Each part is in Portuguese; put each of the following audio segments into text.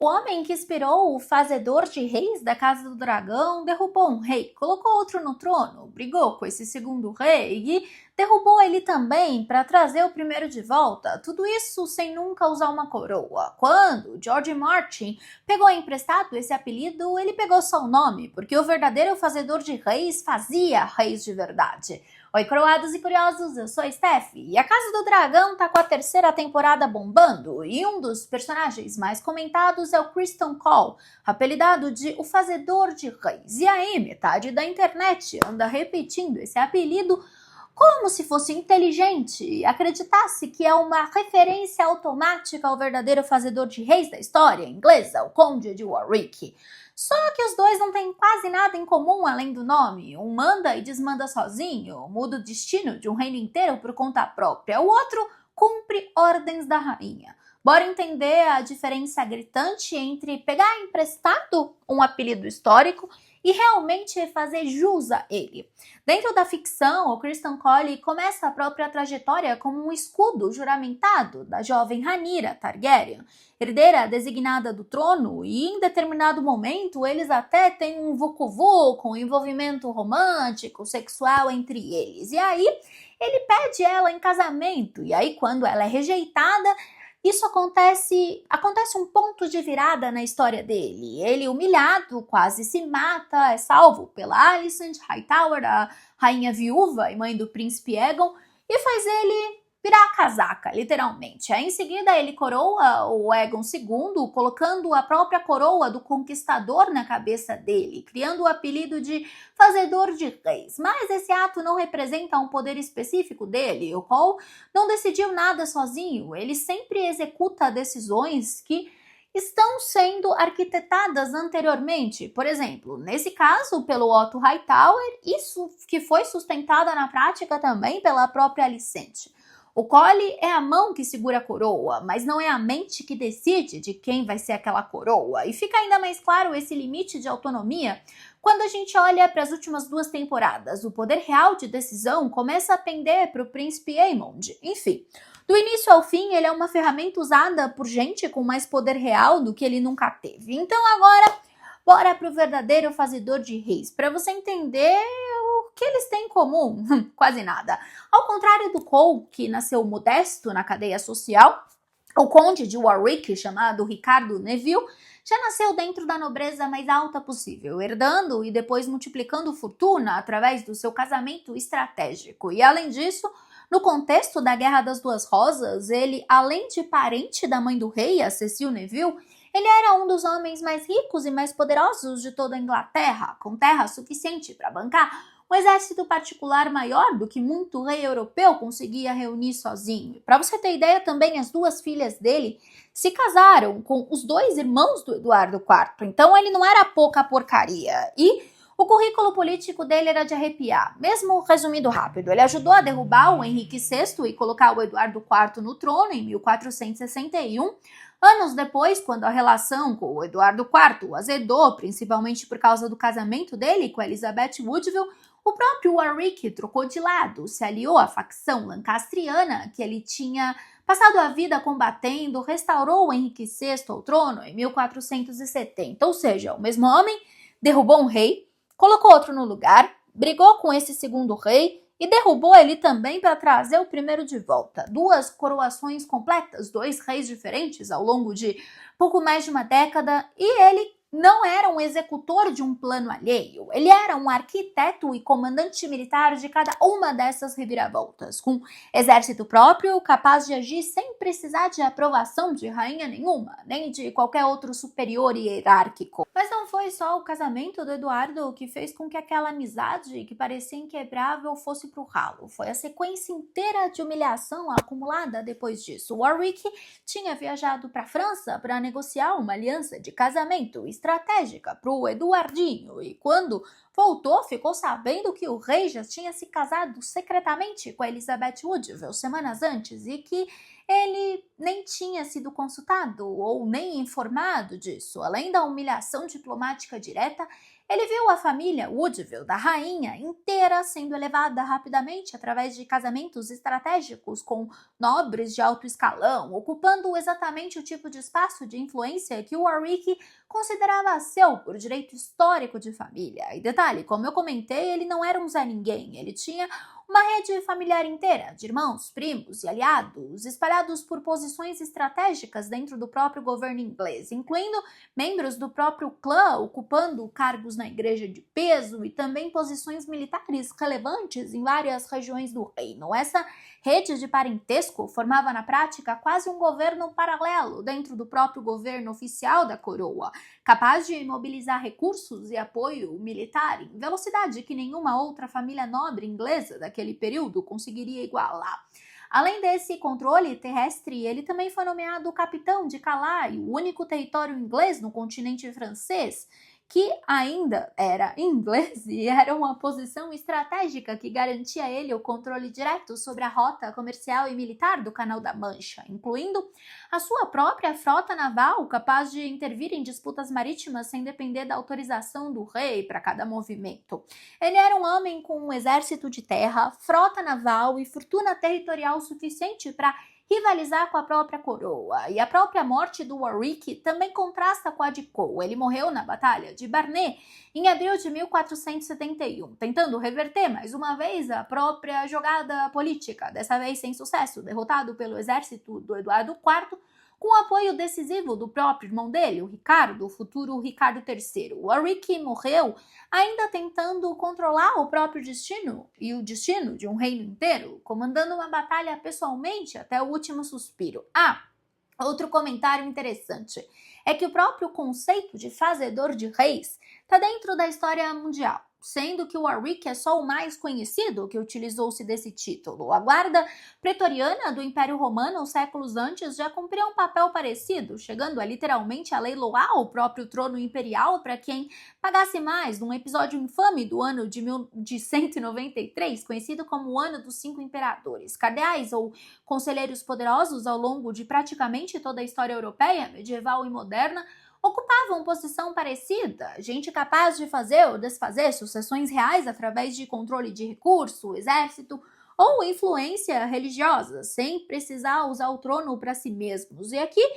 O homem que inspirou o fazedor de reis da Casa do Dragão derrubou um rei, colocou outro no trono, brigou com esse segundo rei e derrubou ele também para trazer o primeiro de volta. Tudo isso sem nunca usar uma coroa. Quando George Martin pegou emprestado esse apelido, ele pegou só o nome, porque o verdadeiro fazedor de reis fazia reis de verdade. Oi, coroados e curiosos, eu sou a Steph e a Casa do Dragão tá com a terceira temporada bombando e um dos personagens mais comentados é o Criston Cole, apelidado de o Fazedor de Reis. E aí, metade da internet anda repetindo esse apelido como se fosse inteligente e acreditasse que é uma referência automática ao verdadeiro fazedor de reis da história inglesa, o Conde de Warwick. Só que os dois não têm quase nada em comum além do nome. Um manda e desmanda sozinho, muda o destino de um reino inteiro por conta própria. O outro cumpre ordens da rainha. Bora entender a diferença gritante entre pegar emprestado um apelido histórico e realmente fazer jus a ele. Dentro da ficção, o Criston Cole começa a própria trajetória como um escudo juramentado da jovem Rhaenyra Targaryen, herdeira designada do trono, e em determinado momento eles até têm um vucu-vucu, um envolvimento romântico, sexual entre eles. E aí ele pede ela em casamento, e aí quando ela é rejeitada, isso acontece um ponto de virada na história dele. Ele, humilhado, quase se mata, é salvo pela Alicent Hightower, a rainha viúva e mãe do príncipe Aegon, e faz ele virar a casaca, literalmente. Aí, em seguida, ele coroa o Aegon II, colocando a própria coroa do conquistador na cabeça dele, criando o apelido de Fazedor de Reis. Mas esse ato não representa um poder específico dele. O Cole não decidiu nada sozinho, ele sempre executa decisões que estão sendo arquitetadas anteriormente. Por exemplo, nesse caso, pelo Otto Hightower, isso que foi sustentada na prática também pela própria Alicent. O Cole é a mão que segura a coroa, mas não é a mente que decide de quem vai ser aquela coroa. E fica ainda mais claro esse limite de autonomia quando a gente olha para as últimas duas temporadas. O poder real de decisão começa a pender para o príncipe Aemond. Enfim, do início ao fim, ele é uma ferramenta usada por gente com mais poder real do que ele nunca teve. Então agora, bora para o verdadeiro fazedor de reis, para você entender o que eles têm em comum. Quase nada. Ao contrário do Cole, que nasceu modesto na cadeia social, o conde de Warwick, chamado Ricardo Neville, já nasceu dentro da nobreza mais alta possível, herdando e depois multiplicando fortuna através do seu casamento estratégico. E além disso, no contexto da Guerra das Duas Rosas, ele, além de parente da mãe do rei, a Cecil Neville, ele era um dos homens mais ricos e mais poderosos de toda a Inglaterra, com terra suficiente para bancar um exército particular maior do que muito rei europeu conseguia reunir sozinho. Para você ter ideia, também as duas filhas dele se casaram com os dois irmãos do Eduardo IV, então ele não era pouca porcaria. E o currículo político dele era de arrepiar. Mesmo resumindo rápido, ele ajudou a derrubar o Henrique VI e colocar o Eduardo IV no trono em 1461, anos depois, quando a relação com o Eduardo IV azedou, principalmente por causa do casamento dele com Elizabeth Woodville, o próprio Warwick trocou de lado, se aliou à facção lancastriana que ele tinha passado a vida combatendo, restaurou o Henrique VI ao trono em 1470. Ou seja, o mesmo homem derrubou um rei, colocou outro no lugar, brigou com esse segundo rei e derrubou ele também para trazer o primeiro de volta. Duas coroações completas, dois reis diferentes ao longo de pouco mais de uma década, e ele não era um executor de um plano alheio, ele era um arquiteto e comandante militar de cada uma dessas reviravoltas, com exército próprio, capaz de agir sem precisar de aprovação de rainha nenhuma, nem de qualquer outro superior hierárquico. Mas não foi só o casamento do Eduardo que fez com que aquela amizade, que parecia inquebrável, fosse pro ralo. Foi a sequência inteira de humilhação acumulada depois disso. Warwick tinha viajado para a França para negociar uma aliança de casamento estratégica para o Eduardinho, e quando voltou, ficou sabendo que o rei já tinha se casado secretamente com a Elizabeth Woodville semanas antes e que ele nem tinha sido consultado ou nem informado disso. Além da humilhação diplomática direta, Ele viu a família Woodville, da rainha, inteira sendo elevada rapidamente através de casamentos estratégicos com nobres de alto escalão, ocupando exatamente o tipo de espaço de influência que o Warwick considerava seu por direito histórico de família. E detalhe, como eu comentei, ele não era um Zé Ninguém, ele tinha uma rede familiar inteira de irmãos, primos e aliados, espalhados por posições estratégicas dentro do próprio governo inglês, incluindo membros do próprio clã ocupando cargos na igreja de peso e também posições militares relevantes em várias regiões do reino. Essa rede de parentesco formava na prática quase um governo paralelo dentro do próprio governo oficial da coroa, capaz de mobilizar recursos e apoio militar em velocidade que nenhuma outra família nobre inglesa daquele período conseguiria igualar. Além desse controle terrestre, ele também foi nomeado capitão de Calais, o único território inglês no continente francês que ainda era inglês e era uma posição estratégica que garantia a ele o controle direto sobre a rota comercial e militar do Canal da Mancha, incluindo a sua própria frota naval capaz de intervir em disputas marítimas sem depender da autorização do rei para cada movimento. Ele era um homem com um exército de terra, frota naval e fortuna territorial suficiente para rivalizar com a própria coroa, e a própria morte do Warwick também contrasta com a de Cole. Ele morreu na Batalha de Barnet em abril de 1471, tentando reverter mais uma vez a própria jogada política, dessa vez sem sucesso, derrotado pelo exército do Eduardo IV, com o apoio decisivo do próprio irmão dele, o Ricardo, o futuro Ricardo III. Warwick morreu ainda tentando controlar o próprio destino e o destino de um reino inteiro, comandando uma batalha pessoalmente até o último suspiro. Outro comentário interessante é que o próprio conceito de fazedor de reis está dentro da história mundial, sendo que o Warwick é só o mais conhecido que utilizou-se desse título. A guarda pretoriana do Império Romano, séculos antes, já cumpria um papel parecido, chegando a literalmente a leiloar o próprio trono imperial para quem pagasse mais, num episódio infame do ano de 193, conhecido como o Ano dos Cinco Imperadores. Cardeais ou conselheiros poderosos ao longo de praticamente toda a história europeia, medieval e moderna, ocupavam posição parecida, gente capaz de fazer ou desfazer sucessões reais através de controle de recurso, exército ou influência religiosa, sem precisar usar o trono para si mesmos. E aqui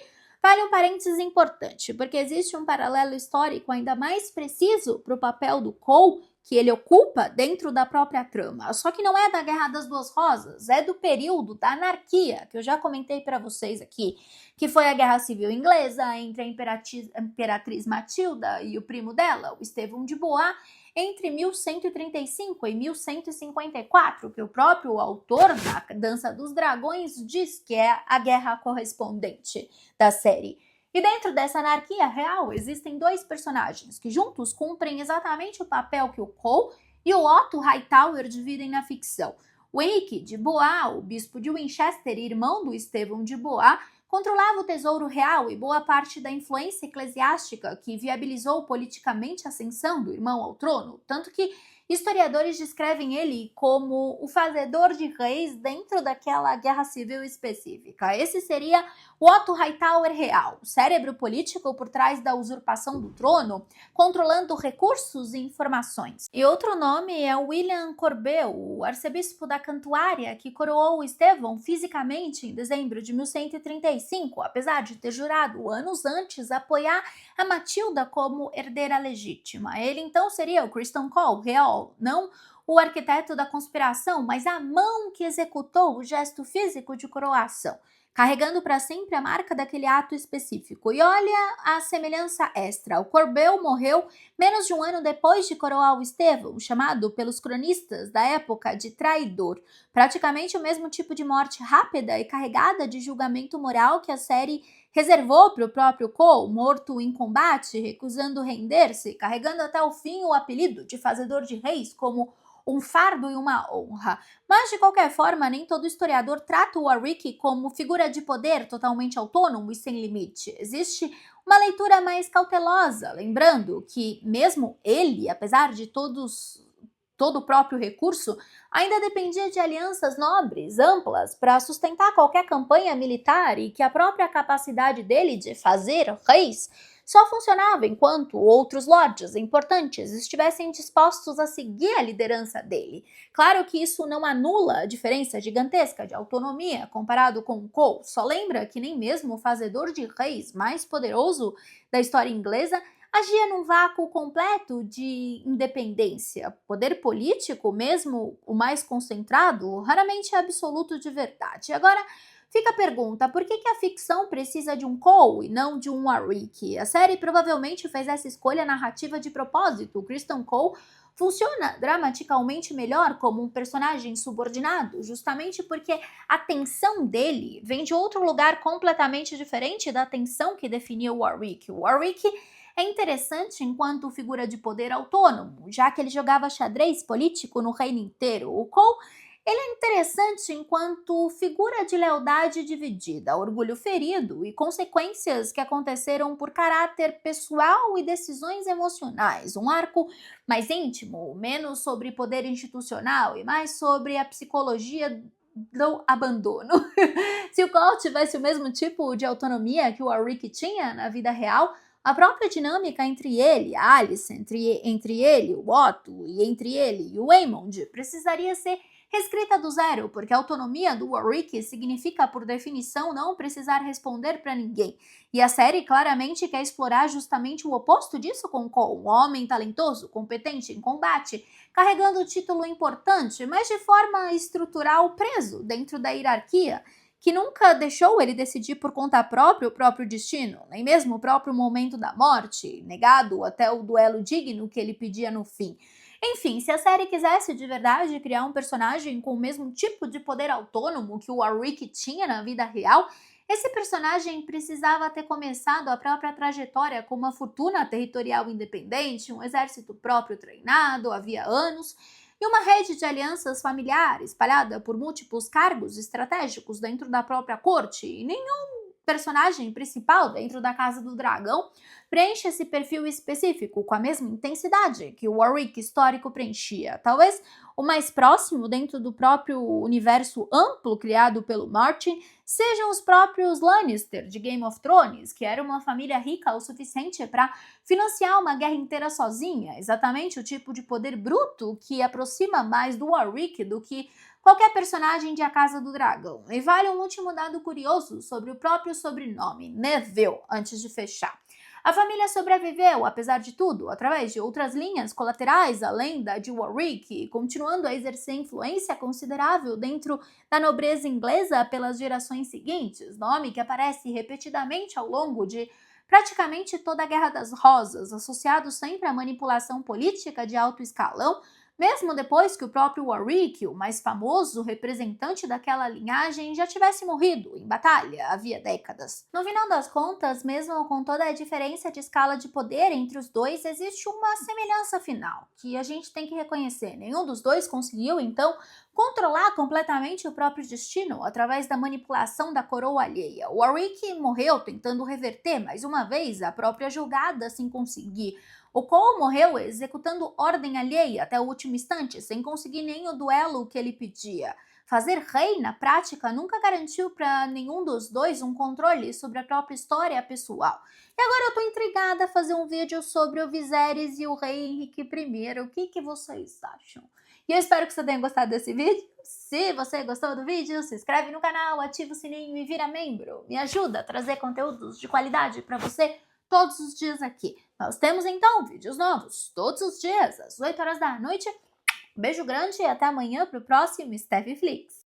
vale um parênteses importante, porque existe um paralelo histórico ainda mais preciso para o papel do Cole, que ele ocupa dentro da própria trama. Só que não é da Guerra das Duas Rosas, é do período da anarquia, que eu já comentei para vocês aqui, que foi a Guerra Civil Inglesa entre a Imperatriz Matilda e o primo dela, o Estevão de Blois, entre 1135 e 1154, que o próprio autor da Dança dos Dragões diz que é a guerra correspondente da série. E dentro dessa anarquia real existem dois personagens que juntos cumprem exatamente o papel que o Cole e o Otto Hightower dividem na ficção. O Henrique de Blois, o bispo de Winchester e irmão do Estevão de Blois, controlava o tesouro real e boa parte da influência eclesiástica que viabilizou politicamente a ascensão do irmão ao trono, tanto que historiadores descrevem ele como o fazedor de reis dentro daquela guerra civil específica. Esse seria o Otto Hightower real, o cérebro político por trás da usurpação do trono, controlando recursos e informações. E outro nome é William Corbel, o arcebispo da Cantuária, que coroou o Estevão fisicamente em dezembro de 1135, apesar de ter jurado anos antes apoiar a Matilda como herdeira legítima. Ele então seria o Christian Cole real, não o arquiteto da conspiração, mas a mão que executou o gesto físico de coroação, carregando para sempre a marca daquele ato específico. E olha a semelhança extra. O Corbel morreu menos de um ano depois de coroar o Estevão, chamado pelos cronistas da época de traidor. Praticamente o mesmo tipo de morte rápida e carregada de julgamento moral que a série reservou para o próprio Cole, morto em combate, recusando render-se, carregando até o fim o apelido de fazedor de reis como um fardo e uma honra. Mas, de qualquer forma, nem todo historiador trata o Warwick como figura de poder totalmente autônomo e sem limite. Existe uma leitura mais cautelosa, lembrando que mesmo ele, apesar de todo o próprio recurso, ainda dependia de alianças nobres, amplas, para sustentar qualquer campanha militar e que a própria capacidade dele de fazer reis só funcionava enquanto outros lords importantes estivessem dispostos a seguir a liderança dele. Claro que isso não anula a diferença gigantesca de autonomia comparado com Cole. Só lembra que nem mesmo o fazedor de reis mais poderoso da história inglesa agia num vácuo completo de independência. Poder político, mesmo o mais concentrado, raramente é absoluto de verdade. Agora, fica a pergunta, por que a ficção precisa de um Cole e não de um Warwick? A série provavelmente fez essa escolha narrativa de propósito. O Criston Cole funciona dramaticalmente melhor como um personagem subordinado, justamente porque a tensão dele vem de outro lugar completamente diferente da tensão que definia o Warwick. O Warwick é interessante enquanto figura de poder autônomo, já que ele jogava xadrez político no reino inteiro. O Cole, ele é interessante enquanto figura de lealdade dividida, orgulho ferido e consequências que aconteceram por caráter pessoal e decisões emocionais. Um arco mais íntimo, menos sobre poder institucional e mais sobre a psicologia do abandono. Se o Cole tivesse o mesmo tipo de autonomia que o Warwick tinha na vida real, a própria dinâmica entre ele, a Alice, entre ele, o Otto, e entre ele e o Aemond, precisaria ser reescrita do zero, porque a autonomia do Warwick significa, por definição, não precisar responder para ninguém. E a série claramente quer explorar justamente o oposto disso com Cole, um homem talentoso, competente em combate, carregando o título importante, mas de forma estrutural preso dentro da hierarquia, que nunca deixou ele decidir por conta própria o próprio destino, nem mesmo o próprio momento da morte, negado até o duelo digno que ele pedia no fim. Enfim, se a série quisesse de verdade criar um personagem com o mesmo tipo de poder autônomo que o Warwick tinha na vida real, esse personagem precisava ter começado a própria trajetória com uma fortuna territorial independente, um exército próprio treinado havia anos, e uma rede de alianças familiares espalhada por múltiplos cargos estratégicos dentro da própria corte, e nenhum personagem principal dentro da Casa do Dragão preenche esse perfil específico com a mesma intensidade que o Warwick histórico preenchia. Talvez o mais próximo dentro do próprio universo amplo criado pelo Martin sejam os próprios Lannister de Game of Thrones, que era uma família rica o suficiente para financiar uma guerra inteira sozinha, exatamente o tipo de poder bruto que aproxima mais do Warwick do que qualquer personagem de A Casa do Dragão. E vale um último dado curioso sobre o próprio sobrenome, Neville, antes de fechar. A família sobreviveu, apesar de tudo, através de outras linhas colaterais, além da de Warwick, continuando a exercer influência considerável dentro da nobreza inglesa pelas gerações seguintes, nome que aparece repetidamente ao longo de praticamente toda a Guerra das Rosas, associado sempre à manipulação política de alto escalão, mesmo depois que o próprio Warwick, o mais famoso representante daquela linhagem, já tivesse morrido em batalha havia décadas. No final das contas, mesmo com toda a diferença de escala de poder entre os dois, existe uma semelhança final, que a gente tem que reconhecer. Nenhum dos dois conseguiu, então, controlar completamente o próprio destino através da manipulação da coroa alheia. O Warwick morreu tentando reverter, mais uma vez, a própria jogada sem conseguir. O Cole morreu executando ordem alheia até o último instante, sem conseguir nem o duelo que ele pedia. Fazer rei, na prática, nunca garantiu para nenhum dos dois um controle sobre a própria história pessoal. E agora eu tô intrigada a fazer um vídeo sobre o Viserys e o rei Henrique I. O que vocês acham? E eu espero que você tenha gostado desse vídeo. Se você gostou do vídeo, se inscreve no canal, ativa o sininho e vira membro. Me ajuda a trazer conteúdos de qualidade para você todos os dias aqui. Nós temos então vídeos novos todos os dias, às 8 horas da noite. Um beijo grande e até amanhã para o próximo Steph Flix.